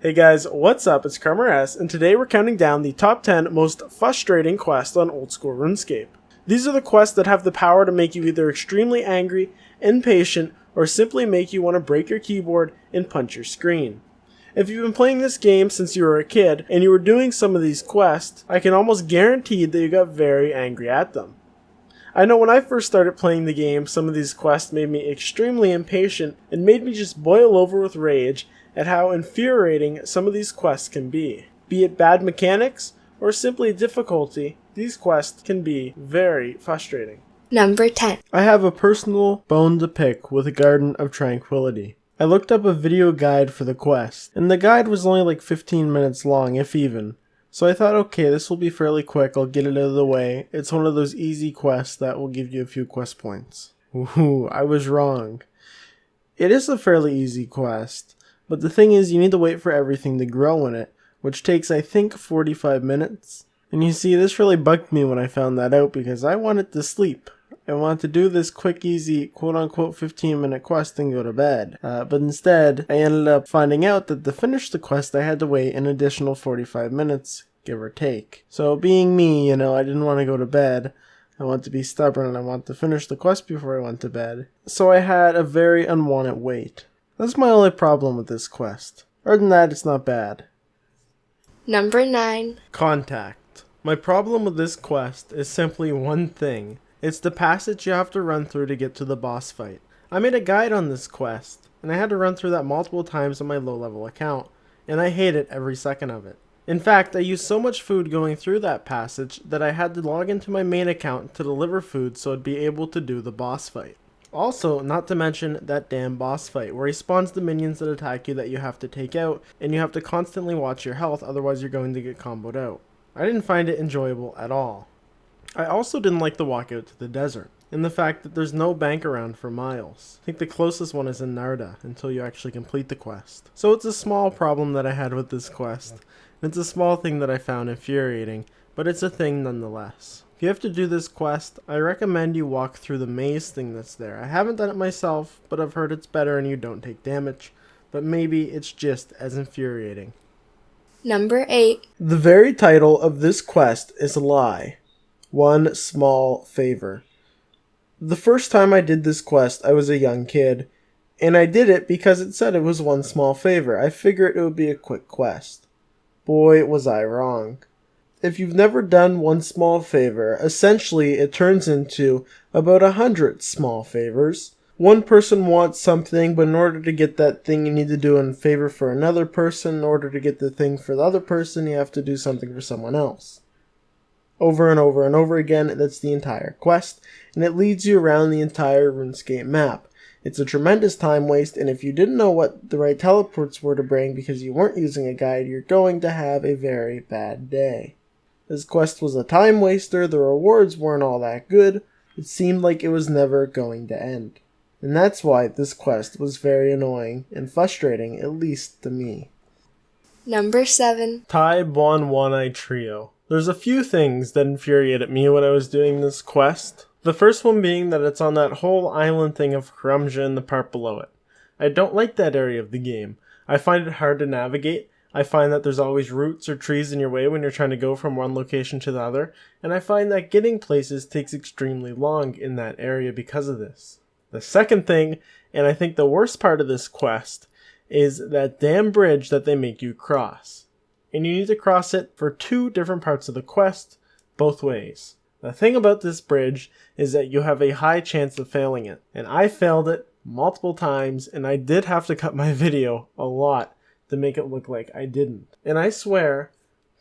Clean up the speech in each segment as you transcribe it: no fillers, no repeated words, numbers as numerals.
Hey guys, what's up? It's Crumb, and today we're counting down the top 10 most frustrating quests on old school Runescape. These are the quests that have the power to make you either extremely angry, impatient, or simply make you want to break your keyboard and punch your screen. If you've been playing this game since you were a kid and you were doing some of these quests, I can almost guarantee that you got very angry at them. I know when I first started playing the game, some of these quests made me extremely impatient and made me just boil over with rage at how infuriating some of these quests can be. Be it bad mechanics or simply difficulty, these quests can be very frustrating. Number 10. I have a personal bone to pick with a Garden of Tranquillity. I looked up a video guide for the quest, and the guide was only like 15 minutes long, if even. So I thought, okay, this will be fairly quick, I'll get it out of the way. It's one of those easy quests that will give you a few quest points. Ooh, I was wrong. It is a fairly easy quest, but the thing is you need to wait for everything to grow in it, which takes I think 45 minutes. And you see, this really bugged me when I found that out because I wanted to sleep. I wanted to do this quick, easy, quote-unquote 15-minute quest and go to bed. But instead, I ended up finding out that to finish the quest, I had to wait an additional 45 minutes, give or take. So being me, I didn't want to go to bed. I want to be stubborn and I want to finish the quest before I went to bed. So I had a very unwanted wait. That's my only problem with this quest. Other than that, it's not bad. Number 9. Contact. My problem with this quest is simply one thing. It's the passage you have to run through to get to the boss fight. I made a guide on this quest, and I had to run through that multiple times on my low-level account, and I hate it every second of it. In fact, I used so much food going through that passage that I had to log into my main account to deliver food so I'd be able to do the boss fight. Also, not to mention that damn boss fight, where he spawns the minions that attack you that you have to take out, and you have to constantly watch your health, otherwise you're going to get comboed out. I didn't find it enjoyable at all. I also didn't like the walk out to the desert, and the fact that there's no bank around for miles. I think the closest one is in Narda, until you actually complete the quest. So it's a small problem that I had with this quest, and it's a small thing that I found infuriating, but it's a thing nonetheless. If you have to do this quest, I recommend you walk through the maze thing that's there. I haven't done it myself, but I've heard it's better and you don't take damage, but maybe it's just as infuriating. Number 8. The very title of this quest is a lie. One Small Favour. The first time I did this quest, I was a young kid, and I did it because it said it was one small favor. I figured it would be a quick quest. Boy, was I wrong. If you've never done one small favor, essentially it turns into about 100 small favors. One person wants something, but in order to get that thing, you need to do a favor for another person. In order to get the thing for the other person, you have to do something for someone else. Over and over and over again, that's the entire quest, and it leads you around the entire RuneScape map. It's a tremendous time waste, and if you didn't know what the right teleports were to bring because you weren't using a guide, you're going to have a very bad day. This quest was a time waster, the rewards weren't all that good, it seemed like it was never going to end. And that's why this quest was very annoying and frustrating, at least to me. Number 7. Tai Bwo Wannai Trio. There's a few things that infuriated me when I was doing this quest. The first one being that it's on that whole island thing of Crumb and the part below it. I don't like that area of the game. I find it hard to navigate. I find that there's always roots or trees in your way when you're trying to go from one location to the other, and I find that getting places takes extremely long in that area because of this. The second thing, and I think the worst part of this quest, is that damn bridge that they make you cross. And you need to cross it for 2 different parts of the quest, both ways. The thing about this bridge is that you have a high chance of failing it, and I failed it multiple times, and I did have to cut my video a lot to make it look like I didn't. And I swear,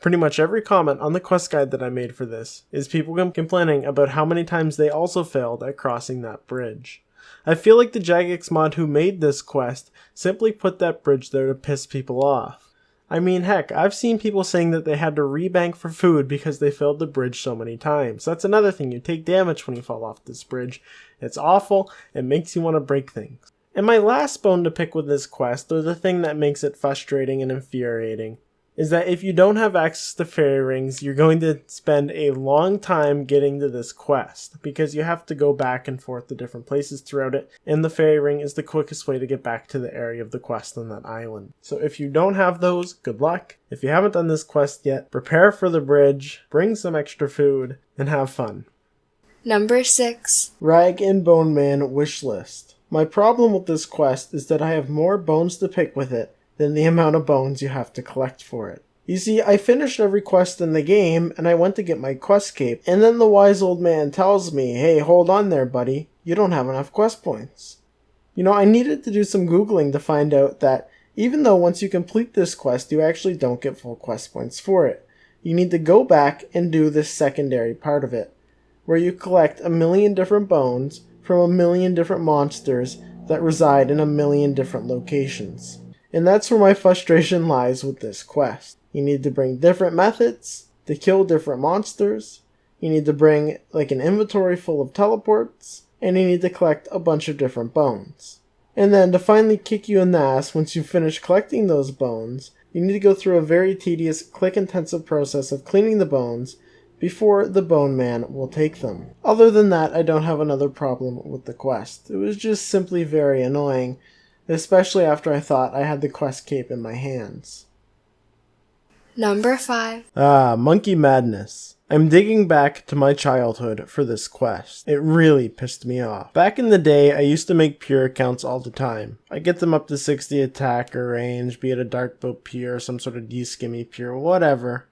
pretty much every comment on the quest guide that I made for this is people complaining about how many times they also failed at crossing that bridge. I feel like the Jagex mod who made this quest simply put that bridge there to piss people off. I mean, heck, I've seen people saying that they had to rebank for food because they failed the bridge so many times. That's another thing, you take damage when you fall off this bridge. It's awful, it makes you want to break things. And my last bone to pick with this quest, or the thing that makes it frustrating and infuriating, is that if you don't have access to fairy rings, you're going to spend a long time getting to this quest, because you have to go back and forth to different places throughout it, and the fairy ring is the quickest way to get back to the area of the quest on that island. So if you don't have those, good luck. If you haven't done this quest yet, prepare for the bridge, bring some extra food, and have fun. Number 6. Rag and Bone Man wish list. My problem with this quest is that I have more bones to pick with it than the amount of bones you have to collect for it. You see, I finished every quest in the game, and I went to get my quest cape, and then the wise old man tells me, hey, hold on there, buddy, you don't have enough quest points. You know, I needed to do some Googling to find out that even though once you complete this quest, you actually don't get full quest points for it. You need to go back and do this secondary part of it, where you collect 1,000,000 different bones from 1,000,000 different monsters that reside in 1,000,000 different locations. And that's where my frustration lies with this quest. You need to bring different methods to kill different monsters. You need to bring like an inventory full of teleports. And you need to collect a bunch of different bones. And then to finally kick you in the ass once you finish collecting those bones, you need to go through a very tedious, click-intensive process of cleaning the bones before the Bone Man will take them. Other than that, I don't have another problem with the quest. It was just simply very annoying, especially after I thought I had the quest cape in my hands. Number 5. Monkey Madness. I'm digging back to my childhood for this quest. It really pissed me off. Back in the day, I used to make pure accounts all the time. I get them up to 60 attack or range, be it a dark boat pure, some sort of D-skimmy pure, whatever.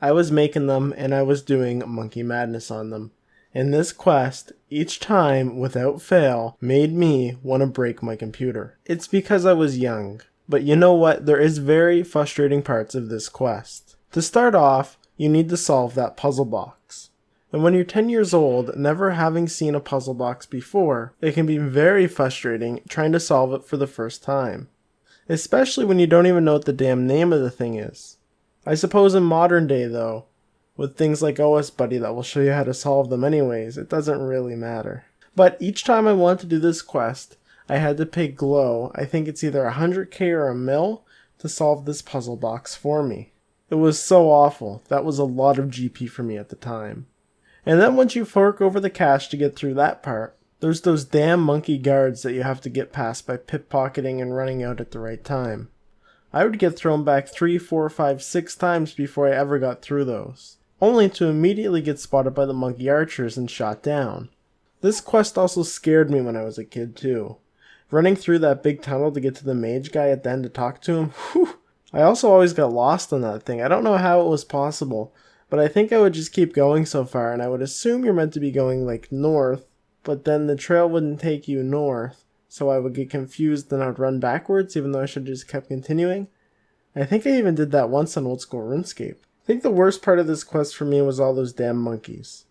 I was making them, and I was doing Monkey Madness on them. And this quest, each time, without fail, made me want to break my computer. It's because I was young. But you know what? There is very frustrating parts of this quest. To start off, you need to solve that puzzle box. And when you're 10 years old, never having seen a puzzle box before, it can be very frustrating trying to solve it for the first time. Especially when you don't even know what the damn name of the thing is. I suppose in modern day though, with things like OS Buddy that will show you how to solve them anyways, it doesn't really matter. But each time I wanted to do this quest, I had to pay Glow, I think it's either 100k or a mil, to solve this puzzle box for me. It was so awful. That was a lot of GP for me at the time. And then once you fork over the cash to get through that part, there's those damn monkey guards that you have to get past by pickpocketing and running out at the right time. I would get thrown back 3, 4, 5, 6 times before I ever got through those, only to immediately get spotted by the monkey archers and shot down. This quest also scared me when I was a kid too. Running through that big tunnel to get to the mage guy at the end to talk to him, whew. I also always got lost on that thing. I don't know how it was possible, but I think I would just keep going so far, and I would assume you're meant to be going like north, but then the trail wouldn't take you north, so I would get confused and I'd run backwards even though I should have just kept continuing. I think I even did that once on old school Runescape. I think the worst part of this quest for me was all those damn monkeys.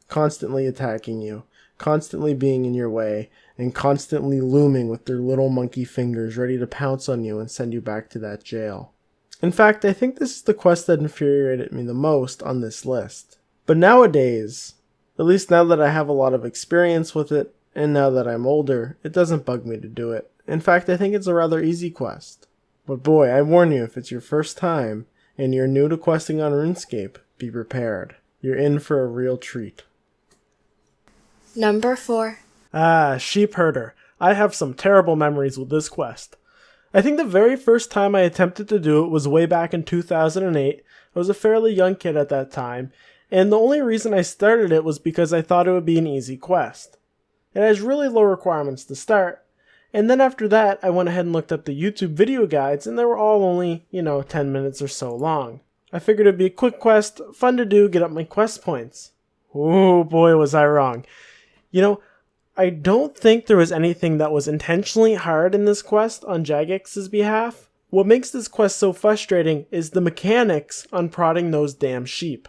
Constantly attacking you, constantly being in your way, and constantly looming with their little monkey fingers ready to pounce on you and send you back to that jail. In fact, I think this is the quest that infuriated me the most on this list. But nowadays, at least now that I have a lot of experience with it, and now that I'm older, it doesn't bug me to do it. In fact, I think it's a rather easy quest. But boy, I warn you, if it's your first time, and you're new to questing on RuneScape, be prepared. You're in for a real treat. Number 4. Sheep Herder. I have some terrible memories with this quest. I think the very first time I attempted to do it was way back in 2008. I was a fairly young kid at that time, and the only reason I started it was because I thought it would be an easy quest. It has really low requirements to start, and then after that I went ahead and looked up the YouTube video guides, and they were all only, 10 minutes or so long. I figured it'd be a quick quest, fun to do, get up my quest points. Oh boy, was I wrong. I don't think there was anything that was intentionally hard in this quest on Jagex's behalf. What makes this quest so frustrating is the mechanics on prodding those damn sheep.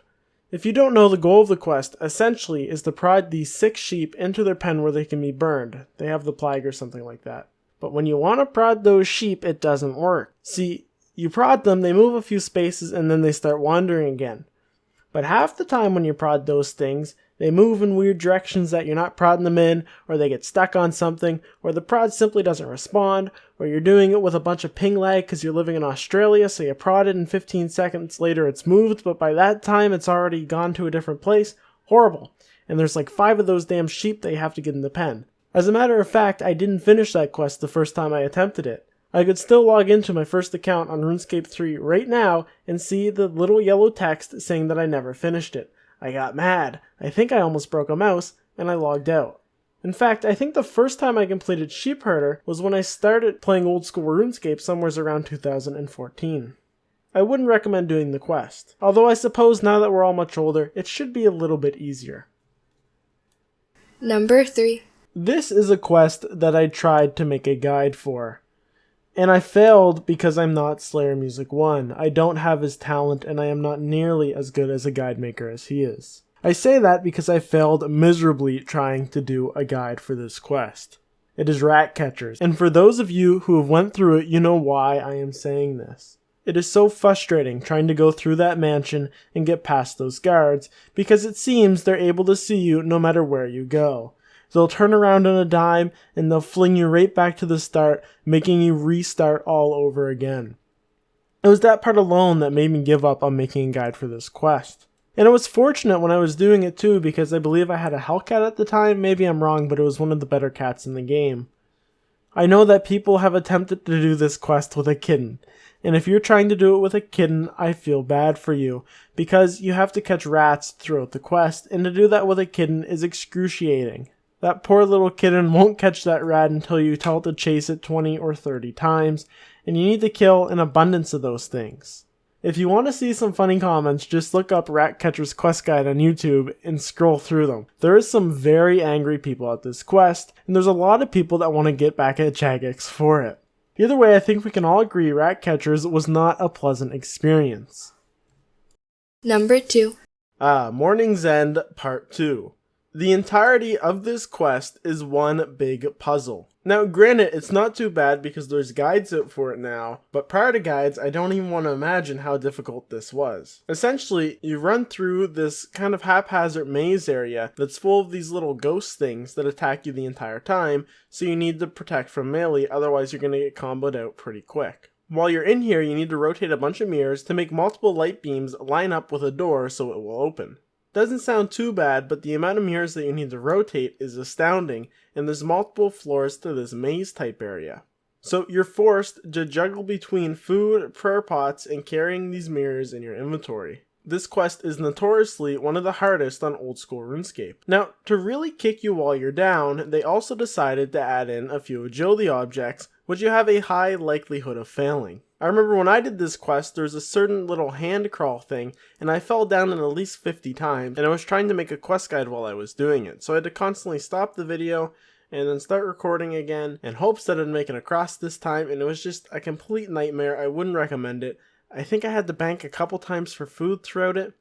If you don't know, the goal of the quest essentially is to prod these 6 sheep into their pen where they can be burned. They have the plague or something like that. But when you want to prod those sheep, it doesn't work. See, you prod them, they move a few spaces, and then they start wandering again. But half the time when you prod those things, They move in weird directions that you're not prodding them in, or they get stuck on something, or the prod simply doesn't respond, or you're doing it with a bunch of ping lag because you're living in Australia, so you prod it and 15 seconds later it's moved, but by that time it's already gone to a different place. Horrible. And there's like 5 of those damn sheep that you have to get in the pen. As a matter of fact, I didn't finish that quest the first time I attempted it. I could still log into my first account on Runescape 3 right now and see the little yellow text saying that I never finished it. I got mad. I think I almost broke a mouse, and I logged out. In fact, I think the first time I completed Sheep Herder was when I started playing old school RuneScape somewhere around 2014. I wouldn't recommend doing the quest, although I suppose now that we're all much older, it should be a little bit easier. Number 3. This is a quest that I tried to make a guide for. And I failed because I'm not Slayer Music 1. I don't have his talent and I am not nearly as good as a guide maker as he is. I say that because I failed miserably trying to do a guide for this quest. It is Rat Catchers, and for those of you who have went through it, you know why I am saying this. It is so frustrating trying to go through that mansion and get past those guards, because it seems they're able to see you no matter where you go. They'll turn around on a dime and they'll fling you right back to the start, making you restart all over again. It was that part alone that made me give up on making a guide for this quest. And it was fortunate when I was doing it too, because I believe I had a Hellcat at the time. Maybe I'm wrong, but it was one of the better cats in the game. I know that people have attempted to do this quest with a kitten, and if you're trying to do it with a kitten, I feel bad for you, because you have to catch rats throughout the quest, and to do that with a kitten is excruciating. That poor little kitten won't catch that rat until you tell it to chase it 20 or 30 times, and you need to kill an abundance of those things. If you want to see some funny comments, just look up Rat Catcher's quest guide on YouTube and scroll through them. There is some very angry people at this quest, and there's a lot of people that want to get back at Jagex for it. Either way, I think we can all agree Rat Catchers was not a pleasant experience. Number 2. Mourning's End Part 2. The entirety of this quest is one big puzzle. Now granted, it's not too bad because there's guides out for it now, but prior to guides, I don't even want to imagine how difficult this was. Essentially, you run through this kind of haphazard maze area that's full of these little ghost things that attack you the entire time, so you need to protect from melee, otherwise you're going to get comboed out pretty quick. While you're in here, you need to rotate a bunch of mirrors to make multiple light beams line up with a door so it will open. Doesn't sound too bad, but the amount of mirrors that you need to rotate is astounding, and there's multiple floors to this maze type area. So you're forced to juggle between food, prayer pots, and carrying these mirrors in your inventory. This quest is notoriously one of the hardest on old school RuneScape. Now, to really kick you while you're down, they also decided to add in a few agility objects, which you have a high likelihood of failing. I remember when I did this quest, there was a certain little hand crawl thing, and I fell down at least 50 times, and I was trying to make a quest guide while I was doing it, so I had to constantly stop the video and then start recording again in hopes that I'd make it across this time, and it was just a complete nightmare. I wouldn't recommend it. I think I had to bank a couple times for food throughout it.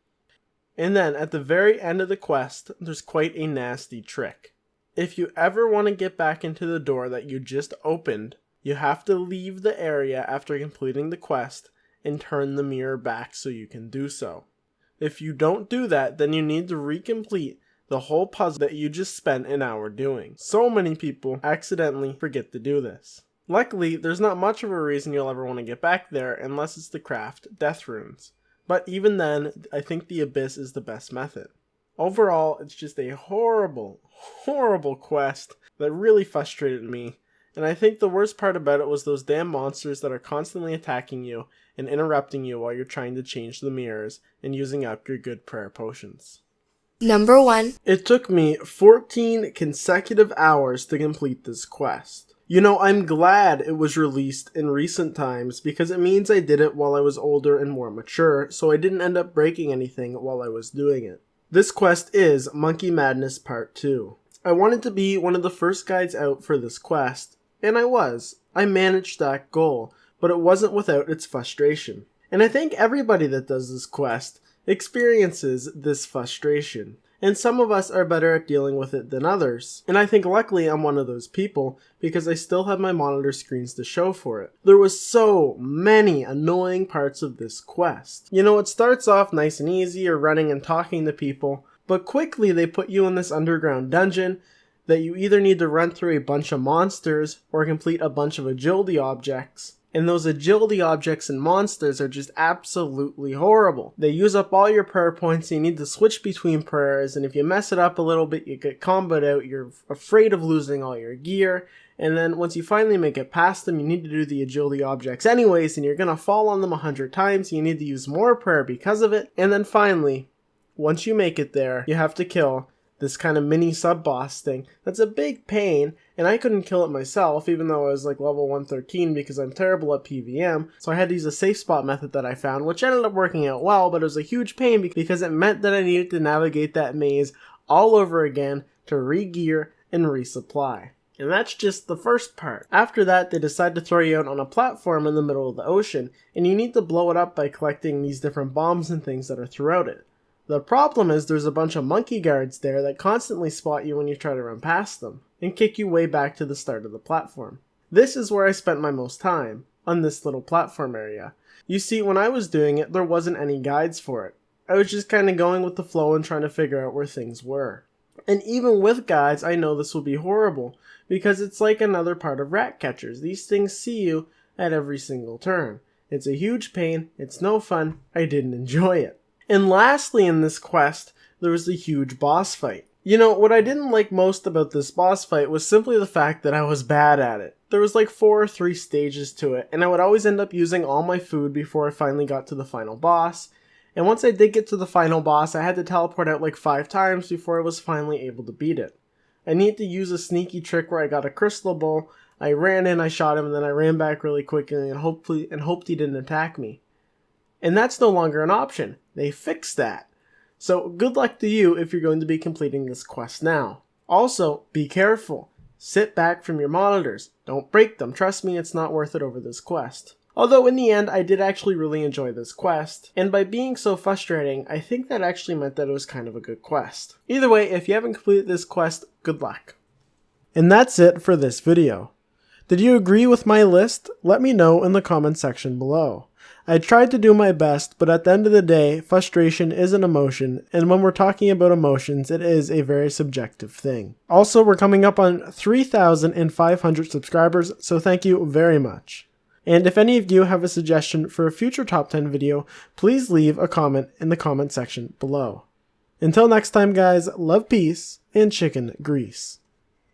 And then at the very end of the quest, there's quite a nasty trick. If you ever want to get back into the door that you just opened, you have to leave the area after completing the quest and turn the mirror back so you can do so. If you don't do that, then you need to recomplete the whole puzzle that you just spent an hour doing. So many people accidentally forget to do this. Luckily, there's not much of a reason you'll ever want to get back there unless it's to craft death runes. But even then, I think the Abyss is the best method. Overall, it's just a horrible, horrible quest that really frustrated me. And I think the worst part about it was those damn monsters that are constantly attacking you and interrupting you while you're trying to change the mirrors and using up your good prayer potions. Number 1. It took me 14 consecutive hours to complete this quest. You know, I'm glad it was released in recent times because it means I did it while I was older and more mature, so I didn't end up breaking anything while I was doing it. This quest is Monkey Madness Part 2. I wanted to be one of the first guides out for this quest, and I was. I managed that goal, but it wasn't without its frustration. And I think everybody that does this quest experiences this frustration. And some of us are better at dealing with it than others. And I think luckily I'm one of those people because I still have my monitor screens to show for it. There was so many annoying parts of this quest. You know, it starts off nice and easy, you're running and talking to people, But quickly they put you in this underground dungeon that you either need to run through a bunch of monsters or complete a bunch of agility objects. And those agility objects and monsters are just absolutely horrible. They use up all your prayer points, and you need to switch between prayers, and if you mess it up a little bit, you get comboed out, you're afraid of losing all your gear, and then once you finally make it past them, you need to do the agility objects anyways, and you're gonna fall on them 100 times, so you need to use more prayer because of it, and then finally, once you make it there, you have to kill this kind of mini sub-boss thing. That's a big pain, and I couldn't kill it myself, even though I was like level 113 because I'm terrible at PVM, so I had to use a safe spot method that I found, which ended up working out well, but it was a huge pain because it meant that I needed to navigate that maze all over again to re-gear and resupply. And that's just the first part. After that, they decide to throw you out on a platform in the middle of the ocean, and you need to blow it up by collecting these different bombs and things that are throughout it. The problem is there's a bunch of monkey guards there that constantly spot you when you try to run past them, and kick you way back to the start of the platform. This is where I spent my most time, on this little platform area. You see, when I was doing it, there wasn't any guides for it. I was just kind of going with the flow and trying to figure out where things were. And even with guides, I know this will be horrible, because it's like another part of rat catchers. These things see you at every single turn. It's a huge pain, it's no fun, I didn't enjoy it. And lastly in this quest, there was the huge boss fight. You know, what I didn't like most about this boss fight was simply the fact that I was bad at it. There was like 4 or 3 stages to it, and I would always end up using all my food before I finally got to the final boss. And once I did get to the final boss, I had to teleport out like 5 times before I was finally able to beat it. I needed to use a sneaky trick where I got a crystal ball, I ran in, I shot him, and then I ran back really quickly and hoped he didn't attack me. And that's no longer an option. They fixed that. So good luck to you if you're going to be completing this quest now. Also, be careful. Sit back from your monitors. Don't break them. Trust me, it's not worth it over this quest. Although in the end, I did actually really enjoy this quest. And by being so frustrating, I think that actually meant that it was kind of a good quest. Either way, if you haven't completed this quest, good luck. And that's it for this video. Did you agree with my list? Let me know in the comment section below. I tried to do my best, but at the end of the day, frustration is an emotion, and when we're talking about emotions, it is a very subjective thing. Also, we're coming up on 3,500 subscribers, so thank you very much. And if any of you have a suggestion for a future top 10 video, please leave a comment in the comment section below. Until next time guys, love, peace, and chicken grease.